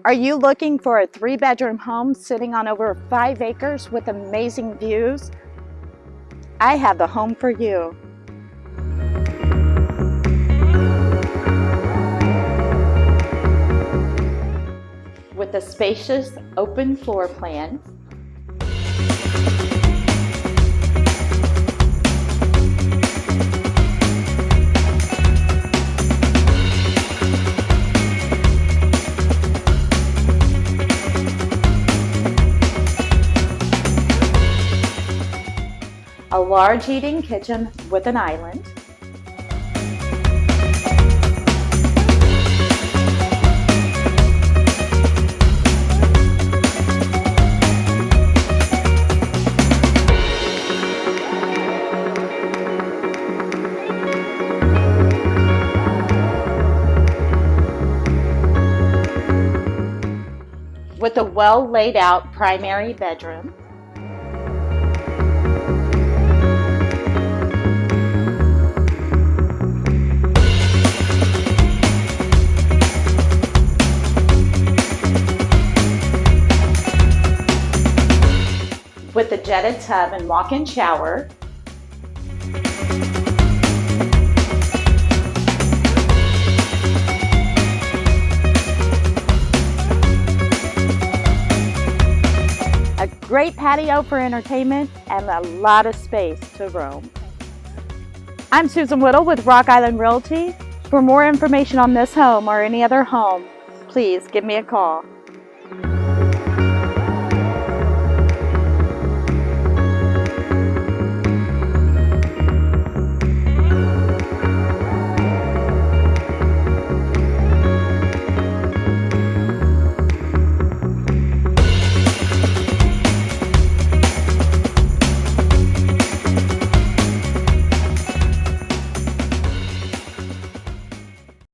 Are you looking for a 3-bedroom home sitting on over 5 acres with amazing views? I have the home for you. With a spacious open floor plan, a large eating kitchen with an island, with a well laid out primary bedroom, with a jetted tub and walk-in shower, a great patio for entertainment, and a lot of space to roam. I'm Susan Whittle with Rock Island Realty. For more information on this home or any other home, please give me a call.